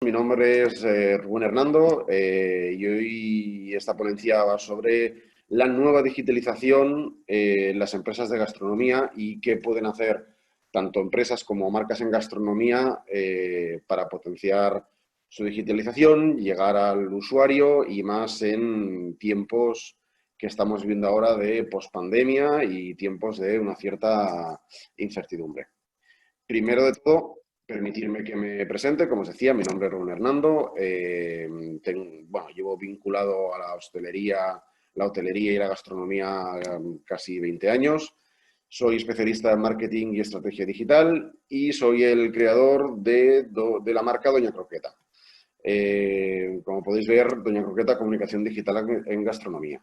Mi nombre es Rubén Hernando y hoy esta ponencia va sobre la nueva digitalización en las empresas de gastronomía y qué pueden hacer tanto empresas como marcas en gastronomía para potenciar su digitalización, llegar al usuario y más en tiempos que estamos viviendo ahora de pospandemia y tiempos de una cierta incertidumbre. Primero de todo, permitirme que me presente. Como os decía, mi nombre es Rubén Hernando. Llevo vinculado a la hotelería y la gastronomía casi 20 años. Soy especialista en marketing y estrategia digital y soy el creador de la marca Doña Croqueta. Como podéis ver, Doña Croqueta, comunicación digital en gastronomía.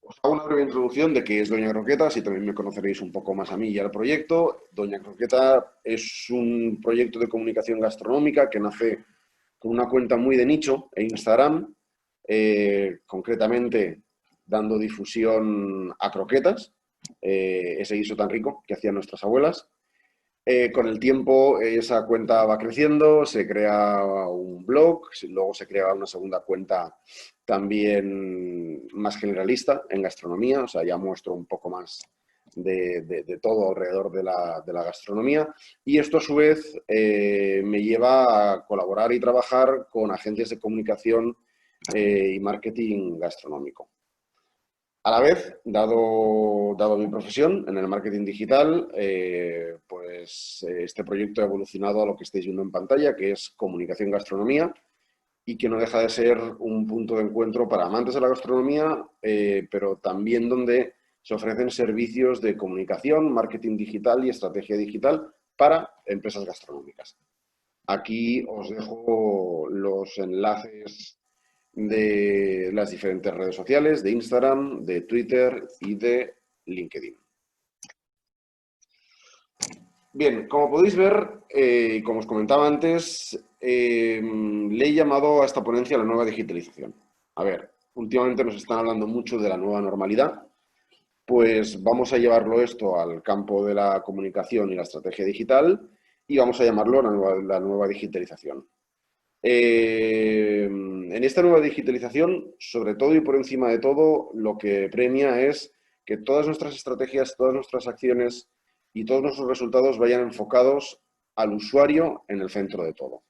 Os hago una breve introducción de qué es Doña Croqueta, así también me conoceréis un poco más a mí y al proyecto. Doña Croqueta es un proyecto de comunicación gastronómica que nace con una cuenta muy de nicho en Instagram, concretamente dando difusión a croquetas, ese guiso tan rico que hacían nuestras abuelas. Con el tiempo esa cuenta va creciendo, se crea un blog, luego se crea una segunda cuenta también más generalista en gastronomía, o sea, ya muestro un poco más de todo alrededor de la gastronomía. Y esto a su vez me lleva a colaborar y trabajar con agencias de comunicación y marketing gastronómico. A la vez, dado mi profesión en el marketing digital, este proyecto ha evolucionado a lo que estáis viendo en pantalla, que es comunicación gastronomía, y que no deja de ser un punto de encuentro para amantes de la gastronomía, pero también donde se ofrecen servicios de comunicación, marketing digital y estrategia digital para empresas gastronómicas. Aquí os dejo los enlaces de las diferentes redes sociales, de Instagram, de Twitter y de LinkedIn. Bien, como podéis ver, y como os comentaba antes, le he llamado a esta ponencia la nueva digitalización. A ver, últimamente nos están hablando mucho de la nueva normalidad, pues vamos a llevarlo esto al campo de la comunicación y la estrategia digital y vamos a llamarlo la nueva digitalización. En esta nueva digitalización, sobre todo y por encima de todo, lo que premia es que todas nuestras estrategias, todas nuestras acciones y todos nuestros resultados vayan enfocados al usuario en el centro de todo.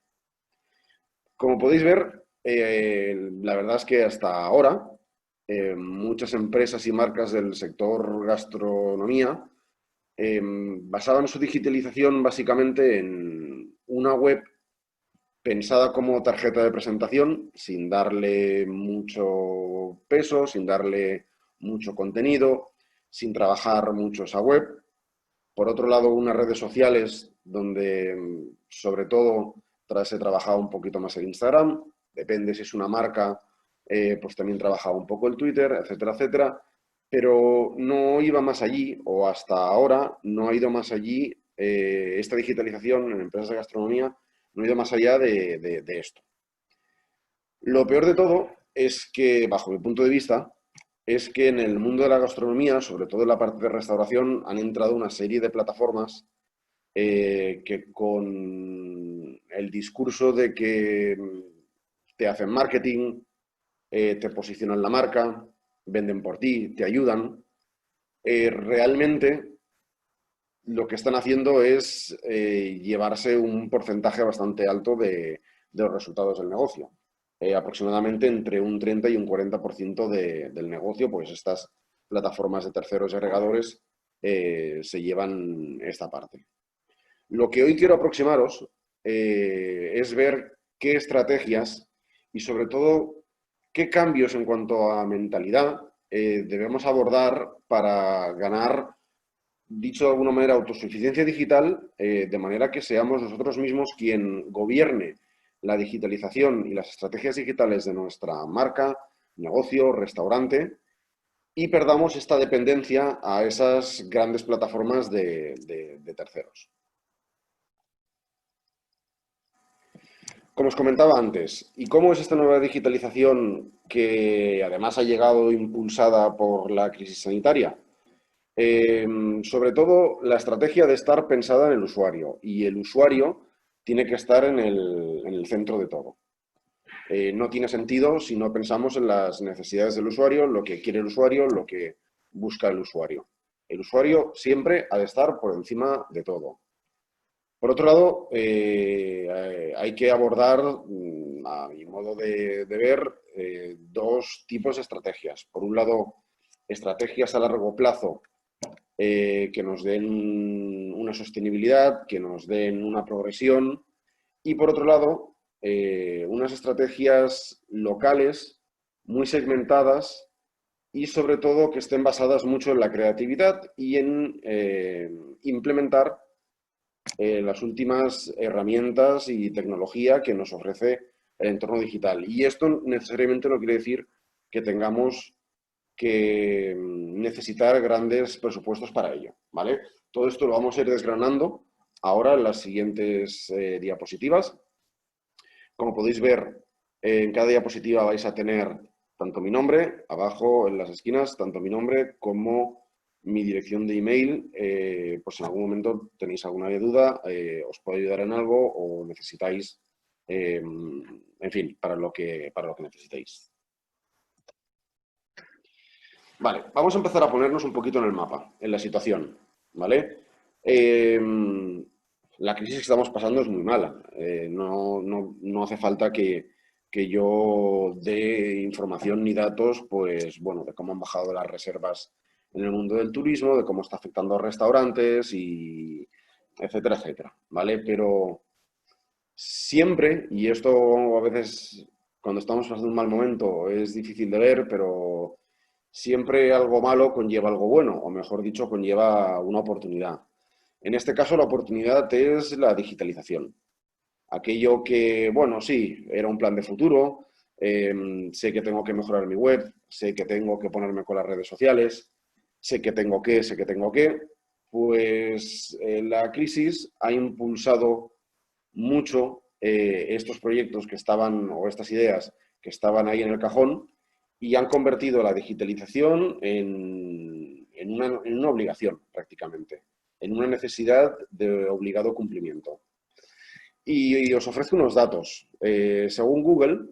Como podéis ver, la verdad es que hasta ahora muchas empresas y marcas del sector gastronomía basaban su digitalización básicamente en una web pensada como tarjeta de presentación, sin darle mucho peso, sin darle mucho contenido, sin trabajar mucho esa web. Por otro lado, unas redes sociales donde, sobre todo, se trabajaba un poquito más el Instagram, depende si es una marca, pues también trabajaba un poco el Twitter, etcétera, etcétera, pero no iba más allí, o hasta ahora no ha ido más allí esta digitalización en empresas de gastronomía, no ha ido más allá de esto. Lo peor de todo es que, bajo mi punto de vista, es que en el mundo de la gastronomía, sobre todo en la parte de restauración, han entrado una serie de plataformas que con el discurso de que te hacen marketing, te posicionan la marca, venden por ti, te ayudan, realmente lo que están haciendo es llevarse un porcentaje bastante alto de los resultados del negocio. Aproximadamente entre un 30 y un 40% del negocio, pues estas plataformas de terceros y agregadores se llevan esta parte. Lo que hoy quiero aproximaros es ver qué estrategias y sobre todo qué cambios en cuanto a mentalidad debemos abordar para ganar, dicho de alguna manera, autosuficiencia digital, de manera que seamos nosotros mismos quien gobierne la digitalización y las estrategias digitales de nuestra marca, negocio, restaurante, y perdamos esta dependencia a esas grandes plataformas de terceros. Como os comentaba antes, ¿y cómo es esta nueva digitalización que además ha llegado impulsada por la crisis sanitaria? Sobre todo la estrategia de estar pensada en el usuario. Y el usuario tiene que estar en el centro de todo. No tiene sentido si no pensamos en las necesidades del usuario, lo que quiere el usuario, lo que busca el usuario. El usuario siempre ha de estar por encima de todo. Por otro lado, hay que abordar, a mi modo de ver, dos tipos de estrategias. Por un lado, estrategias a largo plazo que nos den una sostenibilidad, que nos den una progresión. Y por otro lado, unas estrategias locales muy segmentadas y sobre todo que estén basadas mucho en la creatividad y en implementar las últimas herramientas y tecnología que nos ofrece el entorno digital. Y esto necesariamente no quiere decir que tengamos que necesitar grandes presupuestos para ello, ¿vale? Todo esto lo vamos a ir desgranando ahora en las siguientes diapositivas. Como podéis ver, en cada diapositiva vais a tener tanto mi nombre, abajo en las esquinas, tanto mi nombre como mi dirección de email. Pues en algún momento tenéis alguna duda, os puedo ayudar en algo o necesitáis, en fin, para lo que necesitéis. Vale, vamos a empezar a ponernos un poquito en el mapa, en la situación, ¿vale? La crisis que estamos pasando es muy mala. No hace falta que yo dé información ni datos, pues, bueno, de cómo han bajado las reservas en el mundo del turismo, de cómo está afectando a restaurantes y etcétera, etcétera, ¿vale? Pero siempre, y esto a veces cuando estamos pasando un mal momento es difícil de ver, pero siempre algo malo conlleva algo bueno, o mejor dicho, conlleva una oportunidad. En este caso, la oportunidad es la digitalización. Aquello que, bueno, sí, era un plan de futuro, sé que tengo que mejorar mi web, sé que tengo que ponerme con las redes sociales, sé que tengo que, pues la crisis ha impulsado mucho estos proyectos que estaban, o estas ideas que estaban ahí en el cajón, y han convertido la digitalización en una obligación, prácticamente, en una necesidad de obligado cumplimiento. Y os ofrezco unos datos. Según Google,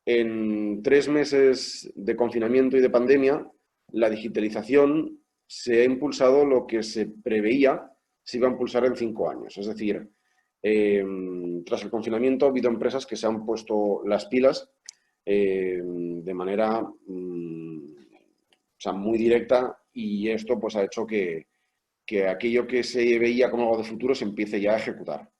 en 3 meses de confinamiento y de pandemia, la digitalización se ha impulsado lo que se preveía se iba a impulsar en 5 años. Es decir, tras el confinamiento ha habido empresas que se han puesto las pilas de manera o sea, muy directa, y esto pues ha hecho que aquello que se veía como algo de futuro se empiece ya a ejecutar.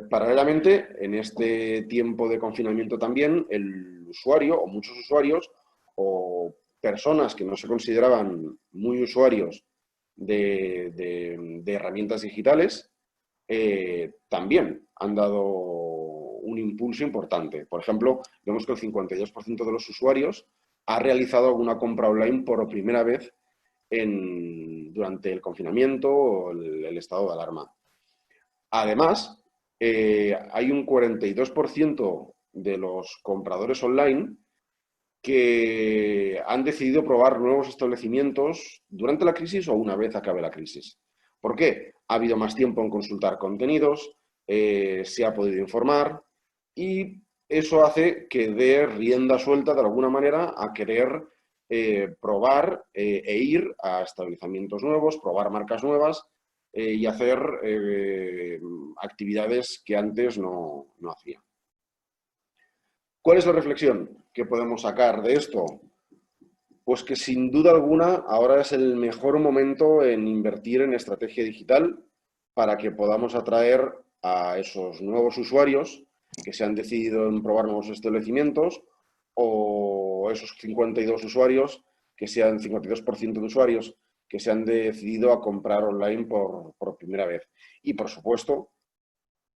Paralelamente, en este tiempo de confinamiento también, el usuario o muchos usuarios o personas que no se consideraban muy usuarios de herramientas digitales también han dado un impulso importante. Por ejemplo, vemos que el 52% de los usuarios ha realizado alguna compra online por primera vez durante el confinamiento o el estado de alarma. Además, hay un 42% de los compradores online que han decidido probar nuevos establecimientos durante la crisis o una vez acabe la crisis. ¿Por qué? Ha habido más tiempo en consultar contenidos, se ha podido informar y eso hace que dé rienda suelta de alguna manera a querer probar e ir a establecimientos nuevos, probar marcas nuevas y hacer actividades que antes no hacía. ¿Cuál es la reflexión que podemos sacar de esto? Pues que sin duda alguna ahora es el mejor momento en invertir en estrategia digital para que podamos atraer a esos nuevos usuarios que se han decidido en probar nuevos establecimientos, o esos 52 usuarios, que sean 52% de usuarios que se han decidido a comprar online por primera vez. Y, por supuesto,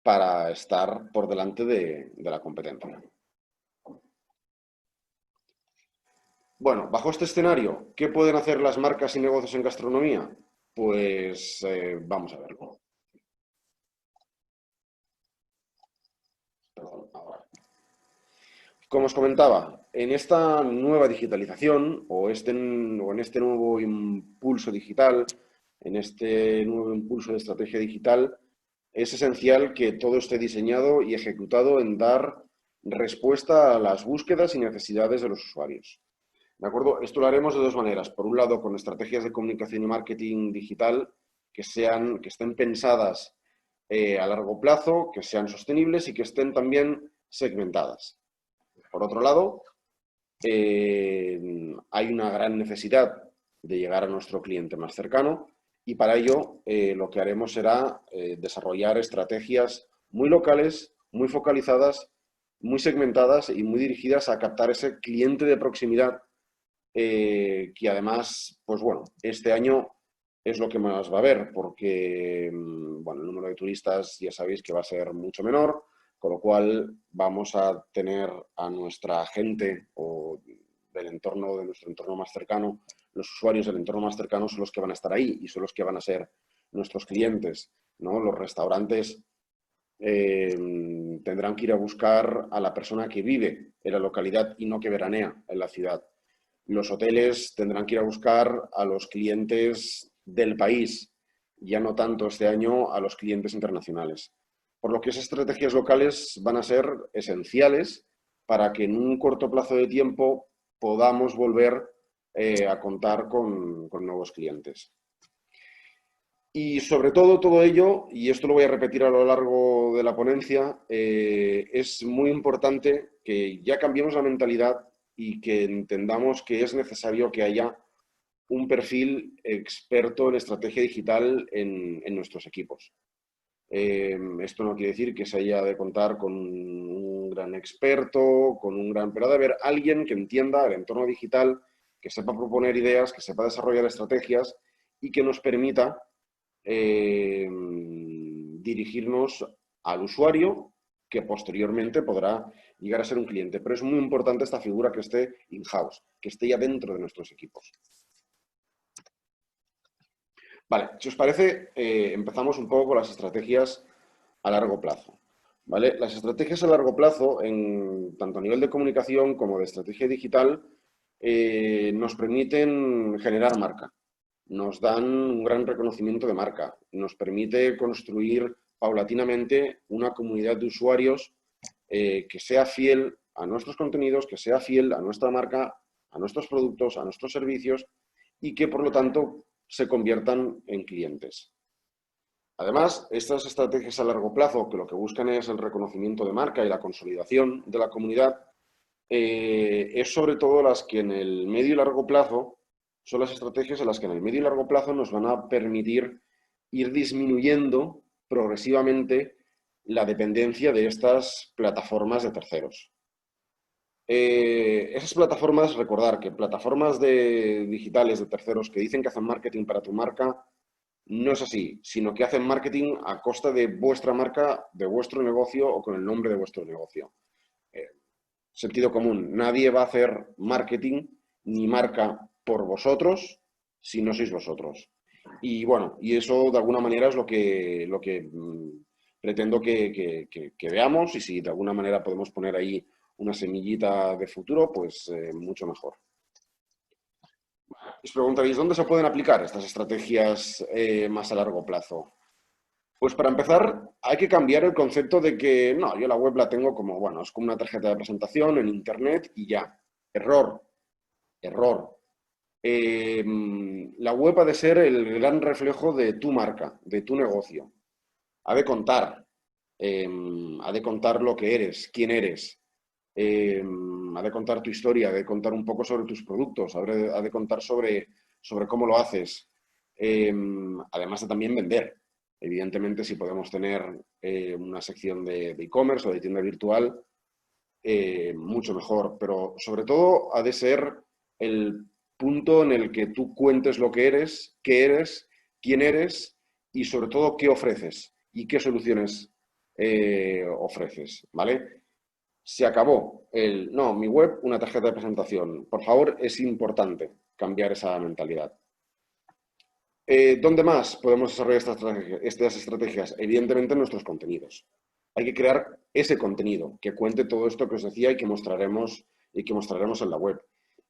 para estar por delante de la competencia. Bueno, bajo este escenario, ¿qué pueden hacer las marcas y negocios en gastronomía? Pues vamos a verlo. Perdón, ahora. Como os comentaba, en esta nueva digitalización o en este nuevo impulso digital, en este nuevo impulso de estrategia digital, es esencial que todo esté diseñado y ejecutado en dar respuesta a las búsquedas y necesidades de los usuarios. ¿De acuerdo? Esto lo haremos de dos maneras. Por un lado, con estrategias de comunicación y marketing digital que estén pensadas a largo plazo, que sean sostenibles y que estén también segmentadas. Por otro lado, hay una gran necesidad de llegar a nuestro cliente más cercano y para ello lo que haremos será desarrollar estrategias muy locales, muy focalizadas, muy segmentadas y muy dirigidas a captar ese cliente de proximidad que además, pues bueno, este año es lo que más va a haber porque, bueno, el número de turistas ya sabéis que va a ser mucho menor, con lo cual vamos a tener a nuestra gente o del entorno, de nuestro entorno más cercano, los usuarios del entorno más cercano son los que van a estar ahí y son los que van a ser nuestros clientes, ¿no? Los restaurantes tendrán que ir a buscar a la persona que vive en la localidad y no que veranea en la ciudad. Los hoteles tendrán que ir a buscar a los clientes del país, ya no tanto este año a los clientes internacionales. Por lo que esas estrategias locales van a ser esenciales para que en un corto plazo de tiempo podamos volver a contar con nuevos clientes. Y sobre todo ello, y esto lo voy a repetir a lo largo de la ponencia, es muy importante que ya cambiemos la mentalidad y que entendamos que es necesario que haya un perfil experto en estrategia digital en nuestros equipos. Esto no quiere decir que se haya de contar con un gran experto, pero ha de haber alguien que entienda el entorno digital, que sepa proponer ideas, que sepa desarrollar estrategias y que nos permita dirigirnos al usuario que posteriormente podrá llegar a ser un cliente. Pero es muy importante esta figura que esté in-house, que esté ya dentro de nuestros equipos. Vale, si os parece, empezamos un poco con las estrategias a largo plazo. ¿Vale? Las estrategias a largo plazo, tanto a nivel de comunicación como de estrategia digital, nos permiten generar marca. Nos dan un gran reconocimiento de marca, nos permite construir paulatinamente una comunidad de usuarios que sea fiel a nuestros contenidos, que sea fiel a nuestra marca, a nuestros productos, a nuestros servicios y que, por lo tanto, se conviertan en clientes. Además, estas estrategias a largo plazo, que lo que buscan es el reconocimiento de marca y la consolidación de la comunidad, es sobre todo las que en el medio y largo plazo son las estrategias en las que en el medio y largo plazo nos van a permitir ir disminuyendo progresivamente la dependencia de estas plataformas de terceros. Esas plataformas, recordar que plataformas digitales de terceros que dicen que hacen marketing para tu marca, no es así, sino que hacen marketing a costa de vuestra marca, de vuestro negocio o con el nombre de vuestro negocio. Sentido común, nadie va a hacer marketing ni marca por vosotros si no sois vosotros. Y bueno, y eso de alguna manera es lo que pretendo que veamos y si de alguna manera podemos poner ahí una semillita de futuro, pues mucho mejor. Os preguntaréis, ¿dónde se pueden aplicar estas estrategias más a largo plazo? Pues para empezar, hay que cambiar el concepto de que, no, yo la web la tengo como, bueno, es como una tarjeta de presentación en internet y ya. Error, error. La web ha de ser el gran reflejo de tu marca, de tu negocio. Ha de contar lo que eres, quién eres. Ha de contar tu historia, ha de contar un poco sobre tus productos, ha de contar sobre cómo lo haces. Además de también vender. Evidentemente, si podemos tener una sección de e-commerce o de tienda virtual, mucho mejor. Pero sobre todo ha de ser el punto en el que tú cuentes lo que eres, qué eres, quién eres y sobre todo qué ofreces y qué soluciones ofreces, ¿vale? Se acabó no, mi web, una tarjeta de presentación. Por favor, es importante cambiar esa mentalidad. ¿Dónde más podemos desarrollar estas estrategias? Evidentemente en nuestros contenidos. Hay que crear ese contenido que cuente todo esto que os decía y que mostraremos en la web.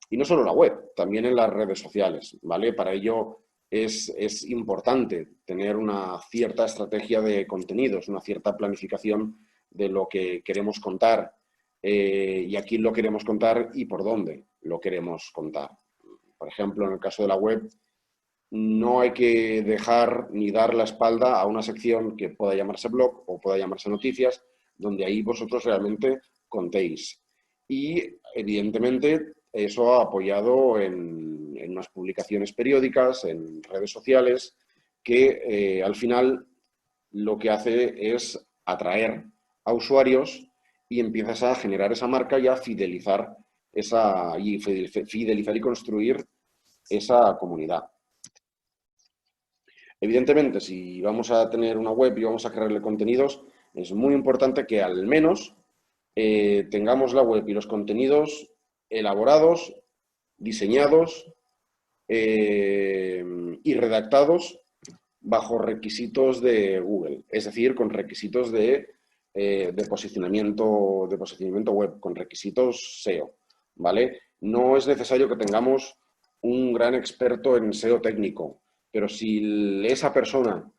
Y no solo en la web, también en las redes sociales, ¿vale? Para ello es importante tener una cierta estrategia de contenidos, una cierta planificación de lo que queremos contar y a quién lo queremos contar y por dónde lo queremos contar. Por ejemplo, en el caso de la web, no hay que dejar ni dar la espalda a una sección que pueda llamarse blog o pueda llamarse noticias, donde ahí vosotros realmente contéis. Y, evidentemente, eso apoyado en unas publicaciones periódicas, en redes sociales, que al final lo que hace es atraer a usuarios y empiezas a generar esa marca y a fidelizar fidelizar y construir esa comunidad. Evidentemente, si vamos a tener una web y vamos a crearle contenidos, es muy importante que al menos tengamos la web y los contenidos elaborados, diseñados y redactados bajo requisitos de Google, es decir, con requisitos de posicionamiento web, con requisitos SEO, ¿vale? No es necesario que tengamos un gran experto en SEO técnico, pero si esa persona,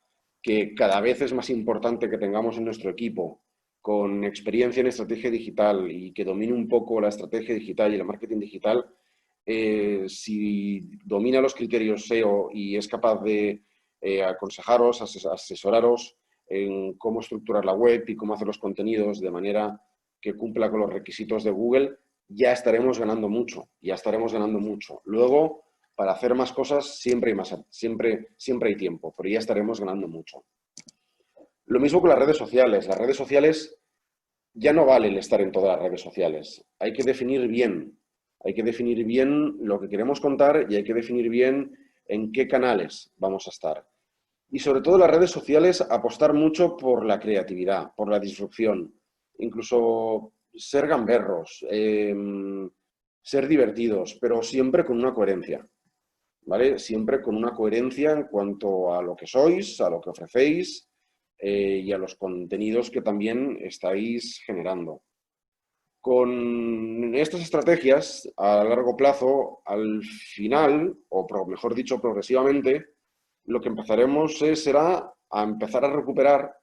que cada vez es más importante que tengamos en nuestro equipo, con experiencia en estrategia digital y que domine un poco la estrategia digital y el marketing digital, si domina los criterios SEO y es capaz de aconsejaros, asesoraros en cómo estructurar la web y cómo hacer los contenidos de manera que cumpla con los requisitos de Google, ya estaremos ganando mucho, ya estaremos ganando mucho. Luego, para hacer más cosas siempre hay tiempo, pero ya estaremos ganando mucho. Lo mismo con las redes sociales. Las redes sociales ya no vale el estar en todas las redes sociales. Hay que definir bien. Hay que definir bien lo que queremos contar y hay que definir bien en qué canales vamos a estar. Y sobre todo las redes sociales, apostar mucho por la creatividad, por la disrupción. Incluso ser gamberros, ser divertidos, pero siempre con una coherencia. ¿Vale? Siempre con una coherencia en cuanto a lo que sois, a lo que ofrecéis y a los contenidos que también estáis generando. Con estas estrategias, a largo plazo, al final, o mejor dicho, progresivamente, lo que empezaremos será a empezar a recuperar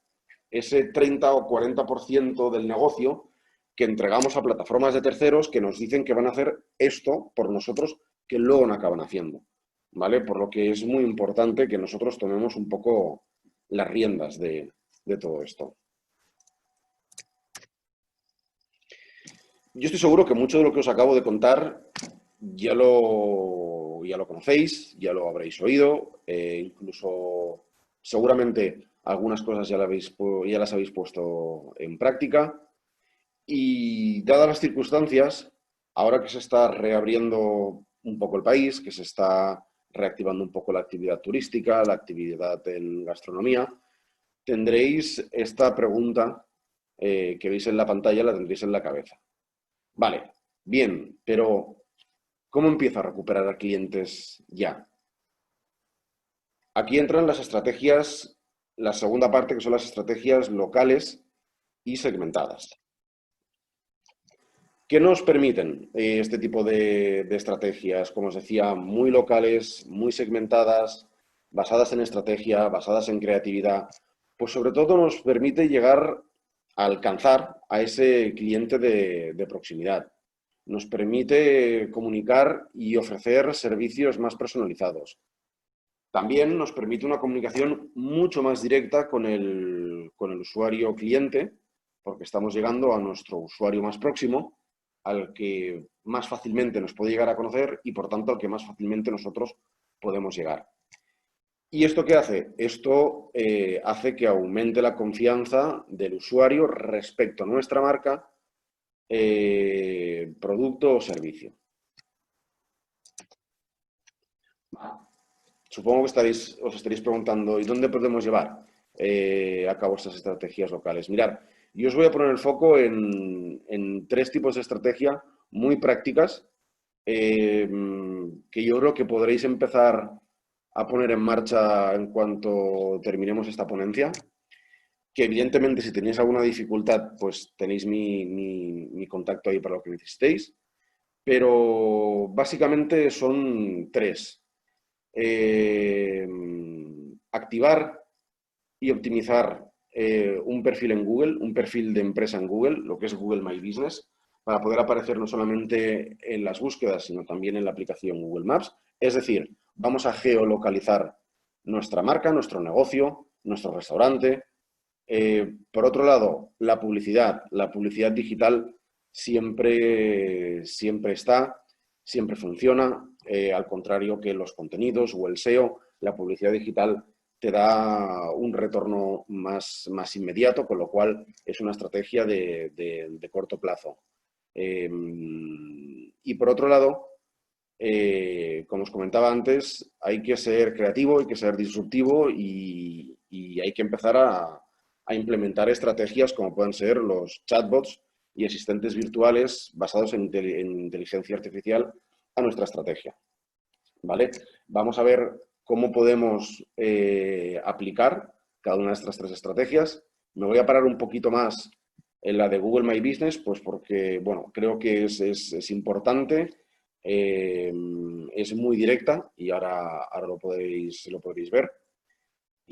ese 30 o 40% del negocio que entregamos a plataformas de terceros que nos dicen que van a hacer esto por nosotros, que luego no acaban haciendo. ¿Vale? Por lo que es muy importante que nosotros tomemos un poco las riendas de todo esto. Yo estoy seguro que mucho de lo que os acabo de contar ya lo conocéis, ya lo habréis oído, incluso seguramente algunas cosas ya las habéis puesto en práctica. Y dadas las circunstancias, ahora que se está reabriendo un poco el país, que se está reactivando un poco la actividad turística, la actividad en gastronomía, tendréis esta pregunta que veis en la pantalla, la tendréis en la cabeza. Vale, bien, pero ¿cómo empiezo a recuperar a clientes ya? Aquí entran las estrategias, la segunda parte, que son las estrategias locales y segmentadas. ¿Qué nos permiten este tipo de estrategias? Como os decía, muy locales, muy segmentadas, basadas en estrategia, basadas en creatividad. Pues sobre todo nos permite llegar a alcanzar a ese cliente de proximidad. Nos permite comunicar y ofrecer servicios más personalizados. También nos permite una comunicación mucho más directa con el usuario cliente, porque estamos llegando a nuestro usuario más próximo, al que más fácilmente nos puede llegar a conocer y, por tanto, al que más fácilmente nosotros podemos llegar. ¿Y esto qué hace? Esto hace que aumente la confianza del usuario respecto a nuestra marca, producto o servicio. Supongo que os estaréis preguntando, ¿y dónde podemos llevar a cabo estas estrategias locales? Mirad, yo os voy a poner el foco en tres tipos de estrategia muy prácticas que yo creo que podréis empezar a poner en marcha en cuanto terminemos esta ponencia. Que evidentemente si tenéis alguna dificultad, pues tenéis mi contacto ahí para lo que necesitéis. Pero básicamente son tres. activar y optimizar un perfil en Google, un perfil de empresa en Google, lo que es Google My Business, para poder aparecer no solamente en las búsquedas, sino también en la aplicación Google Maps. Es decir, vamos a geolocalizar nuestra marca, nuestro negocio, nuestro restaurante. Por otro lado, la publicidad digital siempre está, siempre funciona, al contrario que los contenidos o el SEO, la publicidad digital te da un retorno más inmediato, con lo cual es una estrategia de corto plazo. Y por otro lado, como os comentaba antes, hay que ser creativo, hay que ser disruptivo y hay que empezar a implementar estrategias como pueden ser los chatbots y asistentes virtuales basados en inteligencia artificial a nuestra estrategia. ¿Vale? Vamos a ver cómo podemos aplicar cada una de estas tres estrategias. Me voy a parar un poquito más en la de Google My Business, pues porque, bueno, creo que es importante, es muy directa y ahora lo podréis ver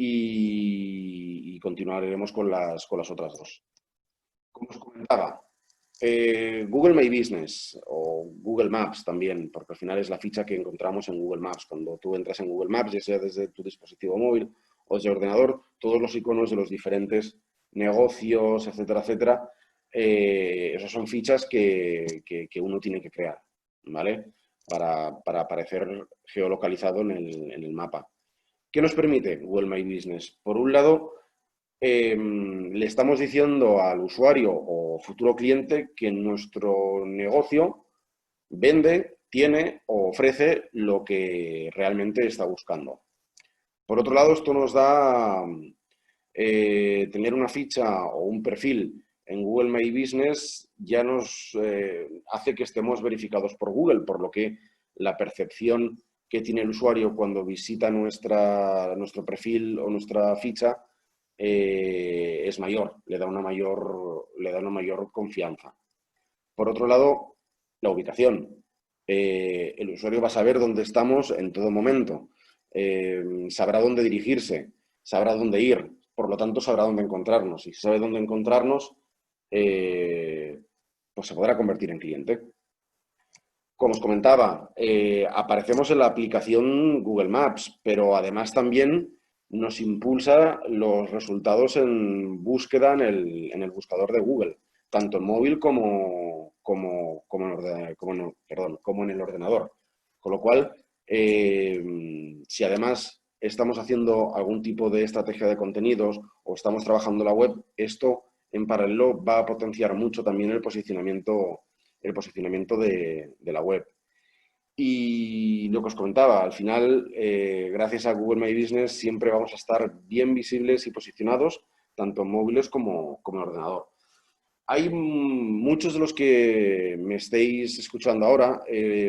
y continuaremos con las otras dos. Como os comentaba, Google My Business o Google Maps también, porque al final es la ficha que encontramos en Google Maps. Cuando tú entras en Google Maps, ya sea desde tu dispositivo móvil o desde ordenador, todos los iconos de los diferentes negocios, etcétera, etcétera, esas son fichas que uno tiene que crear, ¿vale? Para aparecer geolocalizado en el mapa. ¿Qué nos permite Google My Business? Por un lado, le estamos diciendo al usuario o futuro cliente que nuestro negocio vende, tiene o ofrece lo que realmente está buscando. Por otro lado, esto nos da tener una ficha o un perfil en Google My Business ya nos hace que estemos verificados por Google, por lo que la percepción que tiene el usuario cuando visita nuestro perfil o nuestra ficha es mayor, le da una mayor confianza. Por otro lado, la ubicación. El usuario va a saber dónde estamos en todo momento, sabrá dónde dirigirse, sabrá dónde ir, por lo tanto sabrá dónde encontrarnos. Y si sabe dónde encontrarnos, pues se podrá convertir en cliente. Como os comentaba, aparecemos en la aplicación Google Maps, pero además también nos impulsa los resultados en búsqueda en el buscador de Google, tanto en móvil como en el ordenador. Con lo cual, si además estamos haciendo algún tipo de estrategia de contenidos o estamos trabajando la web, esto en paralelo va a potenciar mucho también el posicionamiento de la web. Y lo que os comentaba, al final, gracias a Google My Business, siempre vamos a estar bien visibles y posicionados, tanto en móviles como en ordenador. Hay muchos de los que me estéis escuchando ahora,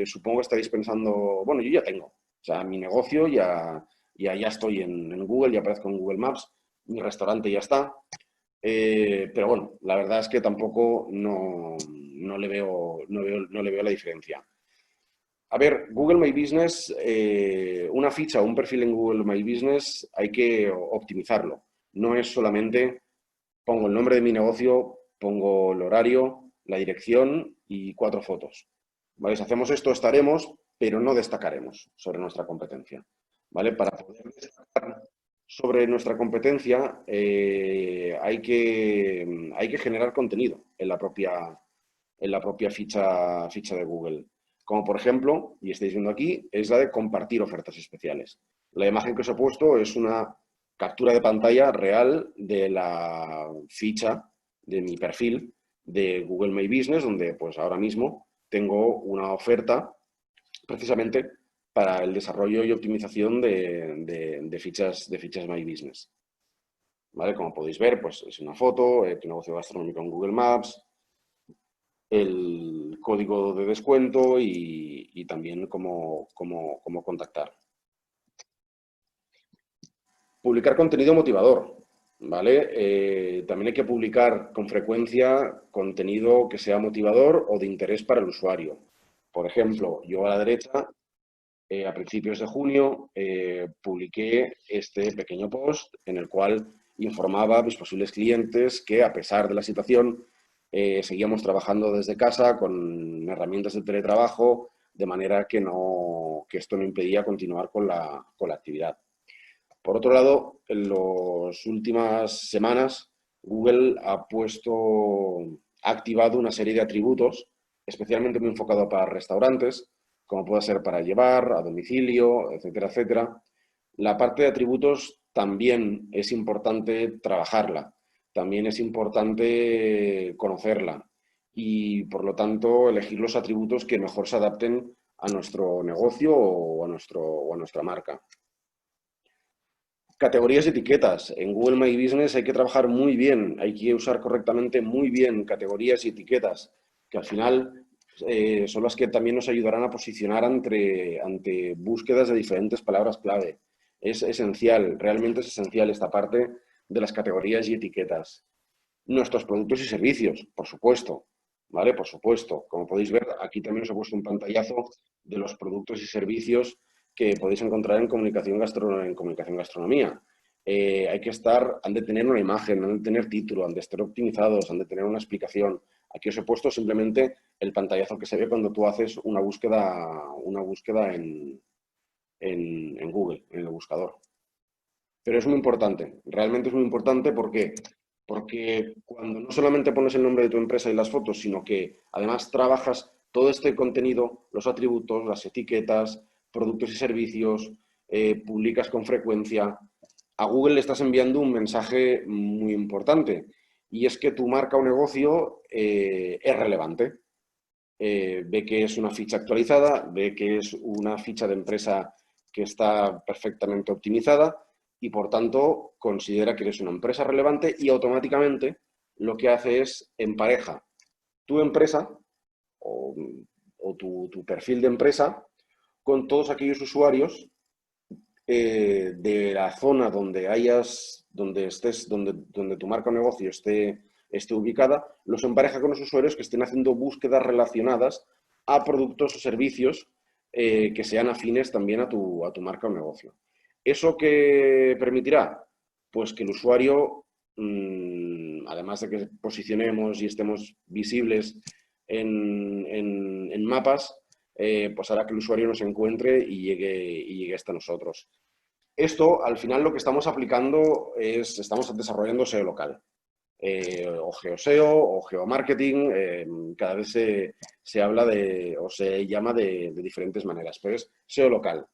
supongo que estaréis pensando, bueno, yo ya tengo, o sea, mi negocio ya estoy en Google, ya aparezco en Google Maps, mi restaurante ya está, pero bueno, la verdad es que tampoco no le veo la diferencia. A ver, Google My Business, una ficha o un perfil en Google My Business hay que optimizarlo. No es solamente pongo el nombre de mi negocio, pongo el horario, la dirección y 4 fotos. ¿Vale? Si hacemos esto estaremos, pero no destacaremos sobre nuestra competencia. ¿Vale? Para poder destacar sobre nuestra competencia hay que generar contenido en la propia ficha de Google. Como por ejemplo, y estáis viendo aquí, es la de compartir ofertas especiales. La imagen que os he puesto es una captura de pantalla real de la ficha de mi perfil de Google My Business, donde pues ahora mismo tengo una oferta precisamente para el desarrollo y optimización de fichas My Business. ¿Vale? Como podéis ver, pues es una foto, tu negocio gastronómico en Google Maps, el código de descuento y también cómo contactar. Publicar contenido motivador, ¿vale? También hay que publicar con frecuencia contenido que sea motivador o de interés para el usuario. Por ejemplo, yo a la derecha a principios de junio publiqué este pequeño post en el cual informaba a mis posibles clientes que, a pesar de la situación, seguíamos trabajando desde casa con herramientas de teletrabajo, de manera que esto no impedía continuar con la actividad. Por otro lado, en las últimas semanas, Google ha activado una serie de atributos, especialmente muy enfocado para restaurantes, como puede ser para llevar, a domicilio, etcétera, etcétera. La parte de atributos también es importante trabajarla, también es importante conocerla y, por lo tanto, elegir los atributos que mejor se adapten a nuestro negocio o a nuestra marca. Categorías y etiquetas. En Google My Business hay que trabajar muy bien, hay que usar correctamente muy bien categorías y etiquetas, que al final son las que también nos ayudarán a posicionar ante búsquedas de diferentes palabras clave. Es esencial, realmente es esencial esta parte de las categorías y etiquetas. Nuestros productos y servicios, por supuesto, ¿vale? Por supuesto. Como podéis ver, aquí también os he puesto un pantallazo de los productos y servicios que podéis encontrar en comunicación gastronomía. Han de tener una imagen, han de tener título, han de estar optimizados, han de tener una explicación. Aquí os he puesto simplemente el pantallazo que se ve cuando tú haces una búsqueda en Google, en el buscador. Pero es muy importante, realmente es muy importante porque cuando no solamente pones el nombre de tu empresa y las fotos, sino que además trabajas todo este contenido, los atributos, las etiquetas, productos y servicios, publicas con frecuencia, a Google le estás enviando un mensaje muy importante y es que tu marca o negocio es relevante. Ve que es una ficha actualizada, ve que es una ficha de empresa que está perfectamente optimizada y, por tanto, considera que eres una empresa relevante y automáticamente lo que hace es empareja tu empresa o, tu perfil de empresa con todos aquellos usuarios de la zona donde tu marca o negocio esté ubicada, los empareja con los usuarios que estén haciendo búsquedas relacionadas a productos o servicios que sean afines también a tu marca o negocio. ¿Eso qué permitirá? Pues que el usuario, además de que posicionemos y estemos visibles en mapas, pues hará que el usuario nos encuentre y llegue hasta nosotros. Esto, al final, lo que estamos aplicando estamos desarrollando SEO local, o geoseo, o geomarketing, cada vez se habla o se llama de diferentes maneras, pero es SEO local.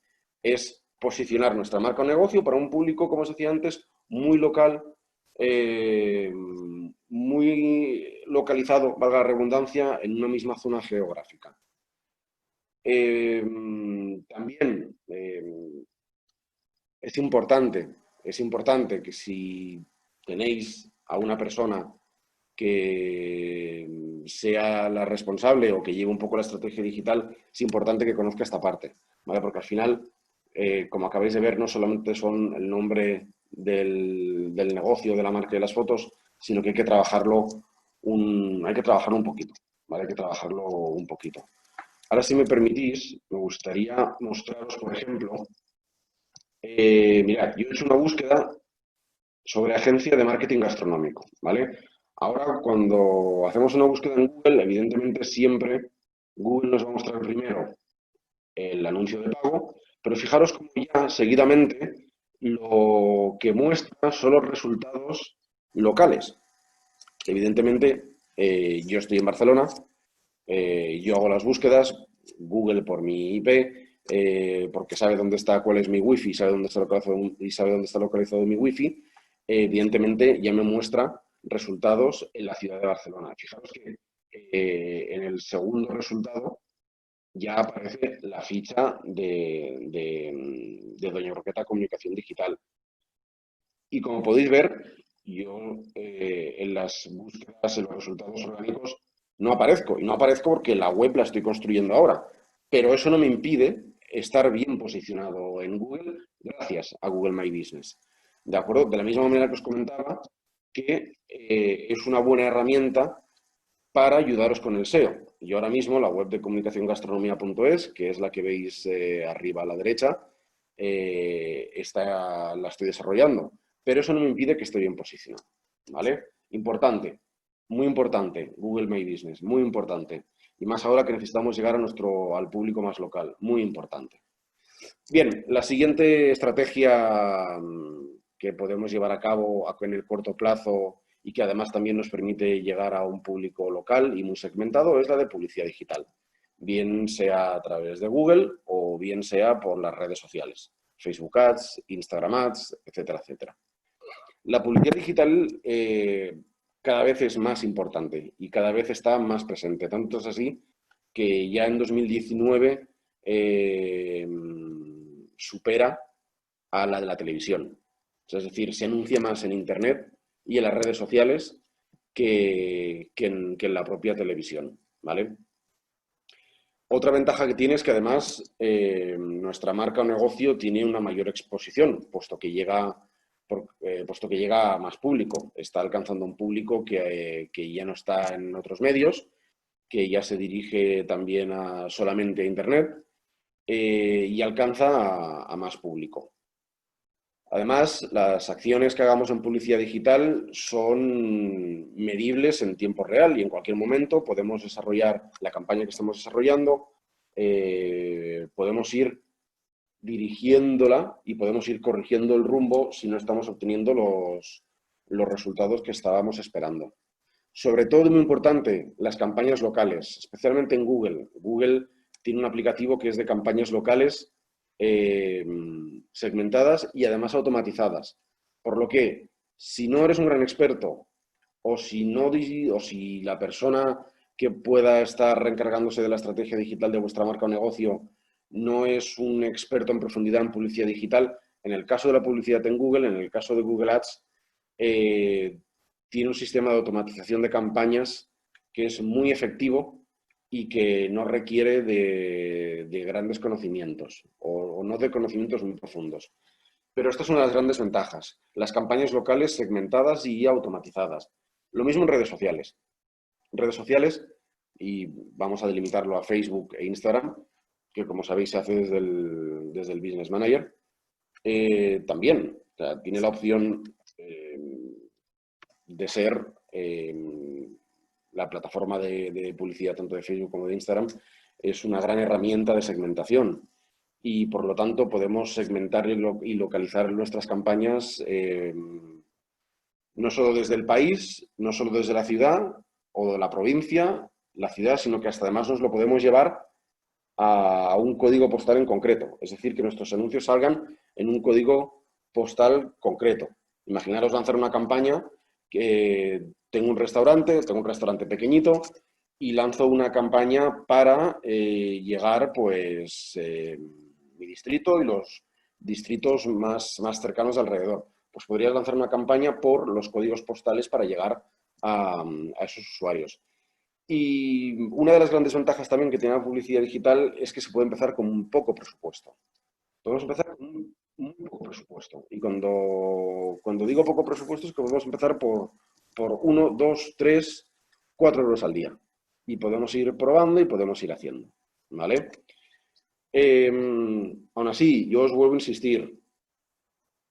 Es posicionar nuestra marca o negocio para un público, como os decía antes, muy local, muy localizado, valga la redundancia, en una misma zona geográfica. También es importante que si tenéis a una persona que sea la responsable o que lleve un poco la estrategia digital, es importante que conozca esta parte, ¿vale? Porque al final, como acabáis de ver, no solamente son el nombre del negocio, de la marca y de las fotos, sino que hay que trabajarlo un poquito, ¿vale? Hay que trabajarlo un poquito. Ahora, si me permitís, me gustaría mostraros, por ejemplo, mirad, yo he hecho una búsqueda sobre agencia de marketing gastronómico, ¿vale? Ahora, cuando hacemos una búsqueda en Google, evidentemente siempre Google nos va a mostrar primero el anuncio de pago, pero fijaros cómo ya seguidamente lo que muestra son los resultados locales. Evidentemente, yo estoy en Barcelona, yo hago las búsquedas, Google por mi IP, porque sabe dónde está, cuál es mi wifi, sabe dónde está localizado, y sabe dónde está localizado mi wifi, evidentemente ya me muestra resultados en la ciudad de Barcelona. Fijaros que en el segundo resultado ya aparece la ficha de Doña Roqueta Comunicación Digital. Y como podéis ver, yo en las búsquedas, en los resultados orgánicos, no aparezco. Y no aparezco porque la web la estoy construyendo ahora. Pero eso no me impide estar bien posicionado en Google gracias a Google My Business. ¿De acuerdo? De la misma manera que os comentaba que es una buena herramienta para ayudaros con el SEO. yo ahora mismo la web de comunicaciongastronomía.es, que es la que veis arriba a la derecha, la estoy desarrollando, pero eso no me impide que esté bien posicionado, ¿vale? Importante, muy importante, Google My Business, muy importante. Y más ahora que necesitamos llegar al público más local, muy importante. Bien, la siguiente estrategia que podemos llevar a cabo en el corto plazo y que además también nos permite llegar a un público local y muy segmentado es la de publicidad digital, bien sea a través de Google o bien sea por las redes sociales, Facebook Ads, Instagram Ads, etcétera, etcétera. La publicidad digital cada vez es más importante y cada vez está más presente, tanto es así que ya en 2019 supera a la de la televisión. O sea, es decir, se anuncia más en Internet y en las redes sociales que en la propia televisión, ¿vale? Otra ventaja que tiene es que además nuestra marca o negocio tiene una mayor exposición, puesto que llega a más público. Está alcanzando un público que ya no está en otros medios, que ya se dirige también solamente a Internet y alcanza a más público. Además, las acciones que hagamos en publicidad digital son medibles en tiempo real y en cualquier momento podemos desarrollar la campaña que estamos desarrollando, podemos ir dirigiéndola y podemos ir corrigiendo el rumbo si no estamos obteniendo los resultados que estábamos esperando. Sobre todo, muy importante, las campañas locales, especialmente en Google. Google tiene un aplicativo que es de campañas locales segmentadas y además automatizadas. Por lo que, si no eres un gran experto o si la persona que pueda estar encargándose de la estrategia digital de vuestra marca o negocio no es un experto en profundidad en publicidad digital, en el caso de la publicidad en Google, en el caso de Google Ads, tiene un sistema de automatización de campañas que es muy efectivo y que no requiere de grandes conocimientos o no de conocimientos muy profundos. Pero esta es una de las grandes ventajas, las campañas locales segmentadas y automatizadas. Lo mismo en redes sociales. En redes sociales, y vamos a delimitarlo a Facebook e Instagram, que como sabéis se hace desde el Business Manager, también tiene la opción de ser la plataforma de publicidad tanto de Facebook como de Instagram, es una gran herramienta de segmentación y por lo tanto podemos segmentar y localizar nuestras campañas no solo desde el país, no solo desde la ciudad o de la provincia, la ciudad, sino que hasta además nos lo podemos llevar a un código postal en concreto. Es decir, que nuestros anuncios salgan en un código postal concreto. Imaginaros lanzar una campaña que tengo un restaurante pequeñito y lanzo una campaña para llegar pues mi distrito y los distritos más cercanos alrededor. Pues podrías lanzar una campaña por los códigos postales para llegar a esos usuarios. Y una de las grandes ventajas también que tiene la publicidad digital es que se puede empezar con un poco presupuesto. Podemos empezar con un poco presupuesto. Y cuando digo poco presupuesto es que podemos empezar por 1, 2, 3, 4 euros al día. Y podemos ir probando y podemos ir haciendo. ¿Vale? Aún así, yo os vuelvo a insistir,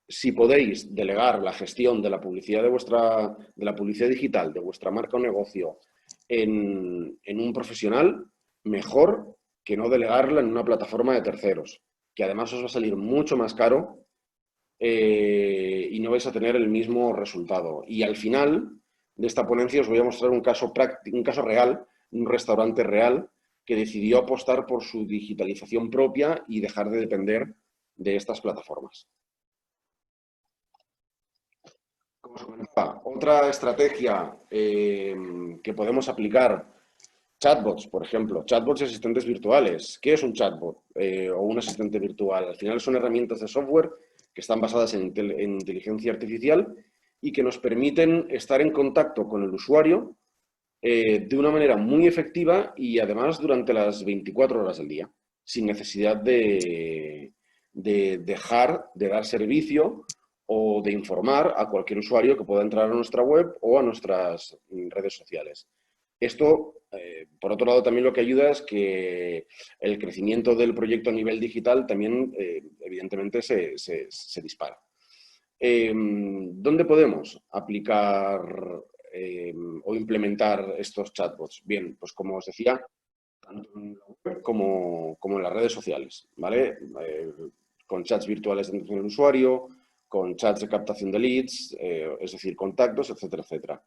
si podéis delegar la gestión de la publicidad de la publicidad digital, de vuestra marca o negocio, en un profesional, mejor que no delegarla en una plataforma de terceros, que además os va a salir mucho más caro y no vais a tener el mismo resultado. Y al final de esta ponencia os voy a mostrar un caso real, un restaurante real que decidió apostar por su digitalización propia y dejar de depender de estas plataformas. Como os comentaba, otra estrategia que podemos aplicar, chatbots, por ejemplo, chatbots y asistentes virtuales. ¿Qué es un chatbot o un asistente virtual? Al final son herramientas de software que están basadas en inteligencia artificial y que nos permiten estar en contacto con el usuario de una manera muy efectiva y además durante las 24 horas del día, sin necesidad de dejar de dar servicio o de informar a cualquier usuario que pueda entrar a nuestra web o a nuestras redes sociales. Esto, por otro lado, también lo que ayuda es que el crecimiento del proyecto a nivel digital también, evidentemente, se dispara. ¿Dónde podemos aplicar o implementar estos chatbots? Bien, pues como os decía, tanto en la web como en las redes sociales, ¿vale? Con chats virtuales de atención al usuario, con chats de captación de leads, es decir, contactos, etcétera, etcétera.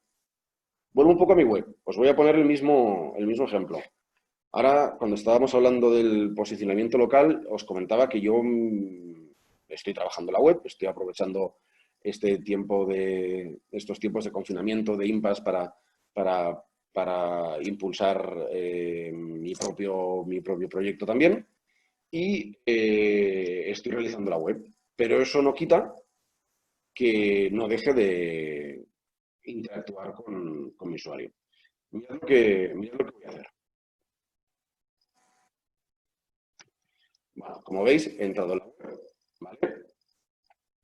Vuelvo un poco a mi web. Os voy a poner el mismo ejemplo. Ahora, cuando estábamos hablando del posicionamiento local, os comentaba que yo estoy trabajando en la web, estoy aprovechando estos tiempos de confinamiento, de impasse para, para impulsar mi propio proyecto también y estoy realizando la web. Pero eso no quita que no deje de interactuar con mi usuario. Mirad lo que voy a hacer. Bueno, como veis, he entrado en la web, ¿vale?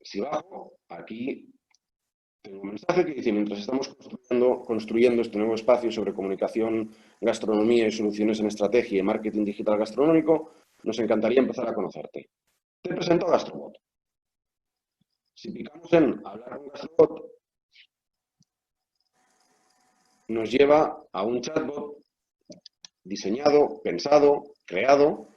Si bajo, aquí tengo un mensaje que dice, mientras estamos construyendo este nuevo espacio sobre comunicación, gastronomía y soluciones en estrategia y marketing digital gastronómico, nos encantaría empezar a conocerte. Te presento a Gastrobot. Si picamos en hablar con Gastrobot, nos lleva a un chatbot diseñado, pensado, creado,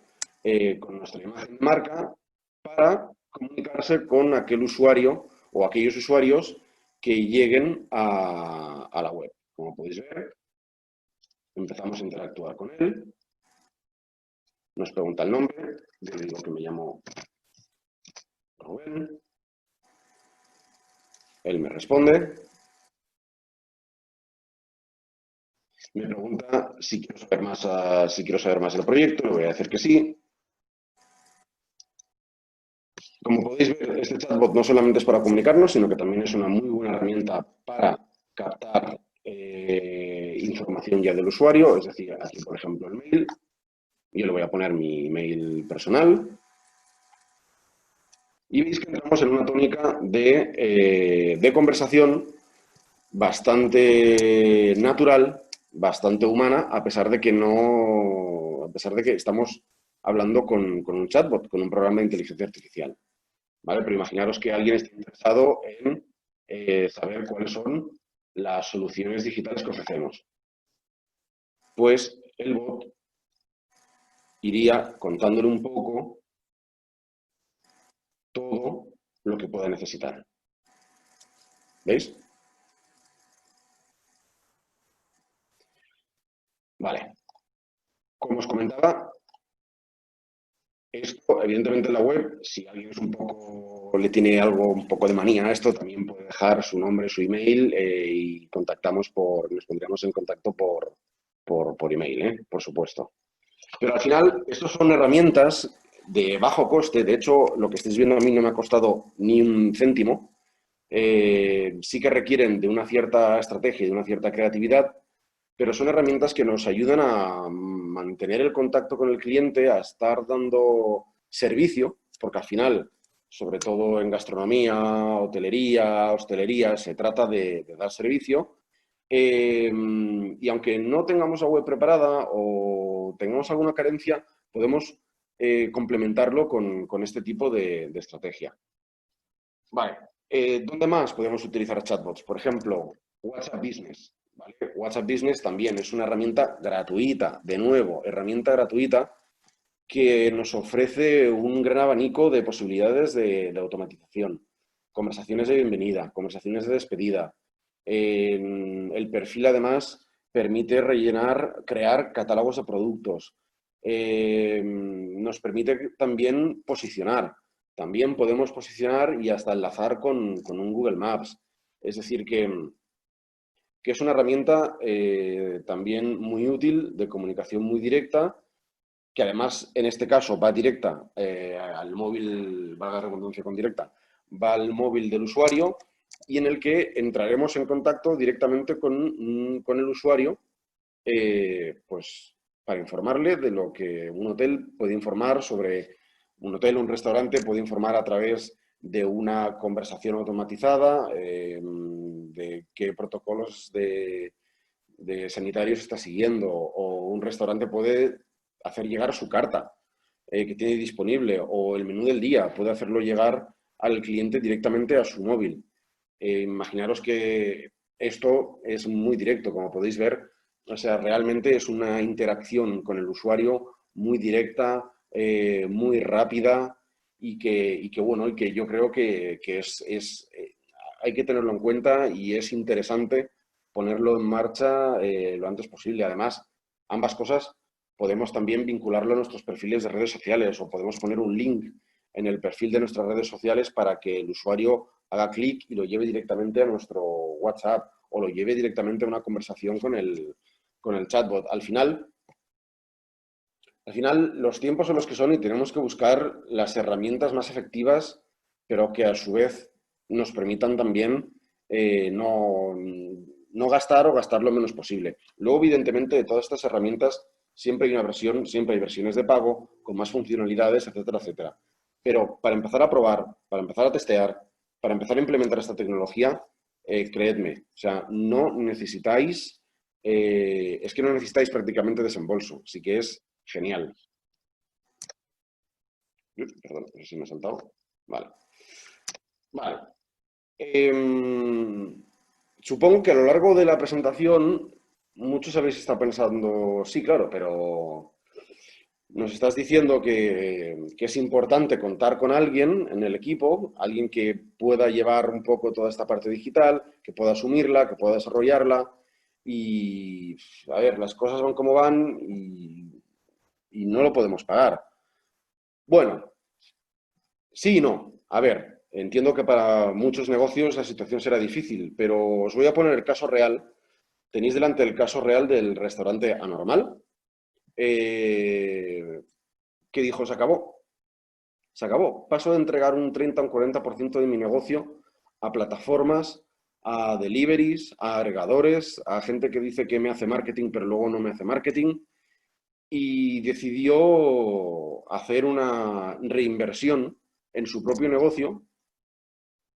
con nuestra imagen de marca, para comunicarse con aquel usuario o aquellos usuarios que lleguen a la web. Como podéis ver, empezamos a interactuar con él, nos pregunta el nombre, yo le digo que me llamo Rubén, él me responde, me pregunta si quiero saber más del proyecto, le voy a decir que sí. Como podéis ver, este chatbot no solamente es para comunicarnos, sino que también es una muy buena herramienta para captar información ya del usuario, es decir, aquí por ejemplo el mail, yo le voy a poner mi mail personal y veis que entramos en una tónica de conversación bastante natural, bastante humana, a pesar de que estamos hablando con un chatbot, con un programa de inteligencia artificial. ¿Vale? Pero imaginaros que alguien esté interesado en saber cuáles son las soluciones digitales que ofrecemos. Pues el bot iría contándole un poco todo lo que pueda necesitar. ¿Veis? Vale. Como os comentaba, esto, evidentemente en la web, si alguien es le tiene algo, un poco de manía a esto, también puede dejar su nombre, su email y nos pondríamos en contacto por email, por supuesto. Pero al final, estos son herramientas de bajo coste. De hecho, lo que estáis viendo a mí no me ha costado ni un céntimo. Sí que requieren de una cierta estrategia y de una cierta creatividad, pero son herramientas que nos ayudan a mantener el contacto con el cliente, a estar dando servicio, porque al final, sobre todo en gastronomía, hotelería, hostelería, se trata de dar servicio. Y aunque no tengamos la web preparada o tengamos alguna carencia, podemos complementarlo con este tipo de estrategia. Vale. ¿Dónde más podemos utilizar chatbots? Por ejemplo, WhatsApp Business. ¿Vale? WhatsApp Business también es una herramienta gratuita, de nuevo, herramienta gratuita que nos ofrece un gran abanico de posibilidades de automatización. Conversaciones de bienvenida, conversaciones de despedida. El perfil, además, permite crear catálogos de productos. Nos permite también posicionar. También podemos posicionar y hasta enlazar con un Google Maps. Es decir, que es una herramienta también muy útil, de comunicación muy directa, que además en este caso va directa al móvil, valga la redundancia con directa, va al móvil del usuario y en el que entraremos en contacto directamente con el usuario, pues para informarle de lo que un hotel puede informar sobre un hotel, un restaurante puede informar a través de una conversación automatizada, de qué protocolos de sanitarios está siguiendo, o un restaurante puede hacer llegar su carta que tiene disponible, o el menú del día, puede hacerlo llegar al cliente directamente a su móvil. Imaginaros que esto es muy directo, como podéis ver, o sea, realmente es una interacción con el usuario muy directa, muy rápida bueno, y que yo creo que hay que tenerlo en cuenta y es interesante ponerlo en marcha lo antes posible. Además, ambas cosas podemos también vincularlo a nuestros perfiles de redes sociales o podemos poner un link en el perfil de nuestras redes sociales para que el usuario haga clic y lo lleve directamente a nuestro WhatsApp o lo lleve directamente a una conversación con el chatbot. Al final, los tiempos son los que son y tenemos que buscar las herramientas más efectivas, pero que a su vez nos permitan también no gastar o gastar lo menos posible. Luego, evidentemente, de todas estas herramientas siempre hay una versión, siempre hay versiones de pago con más funcionalidades, etcétera, etcétera. Pero para empezar a probar, para empezar a testear, para empezar a implementar esta tecnología, creedme, o sea, no necesitáis, es que no necesitáis prácticamente desembolso, sí que es genial. Perdón, no sé si me ha saltado. Vale. Vale. Supongo que a lo largo de la presentación muchos habéis estado pensando, sí, claro, pero nos estás diciendo que es importante contar con alguien en el equipo, alguien que pueda llevar un poco toda esta parte digital, que pueda asumirla, que pueda desarrollarla. Y, a ver, las cosas van como van y no lo podemos pagar. Bueno, sí y no. A ver, entiendo que para muchos negocios la situación será difícil, pero os voy a poner el caso real. Tenéis delante el caso real del restaurante Anormal, eh, que dijo, se acabó. Se acabó. Paso de entregar un 30 o un 40% de mi negocio a plataformas, a deliveries, a agregadores, a gente que dice que me hace marketing, pero luego no me hace marketing. Y decidió hacer una reinversión en su propio negocio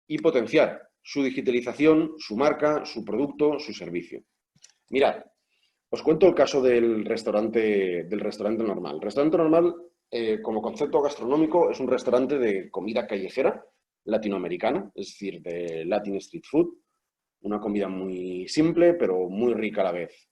y potenciar su digitalización, su marca, su producto, su servicio. Mirad, os cuento el caso del restaurante normal. El restaurante normal, como concepto gastronómico, es un restaurante de comida callejera latinoamericana, es decir, de Latin Street Food, una comida muy simple, pero muy rica a la vez.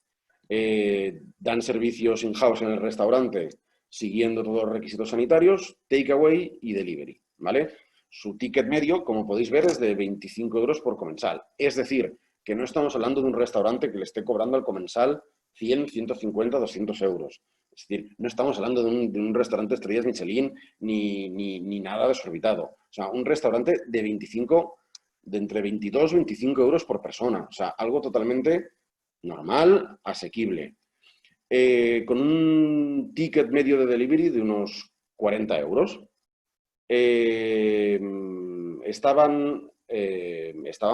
Dan servicios in-house en el restaurante, siguiendo todos los requisitos sanitarios, takeaway y delivery, ¿vale? Su ticket medio, como podéis ver, es de 25 euros por comensal. Es decir, que no estamos hablando de un restaurante que le esté cobrando al comensal 100, 150, 200 euros. Es decir, no estamos hablando de un restaurante estrellas Michelin ni nada desorbitado. O sea, un restaurante de entre 22 y 25 euros por persona. O sea, algo totalmente normal, asequible. Con un ticket medio de delivery de unos 40 euros. Estaban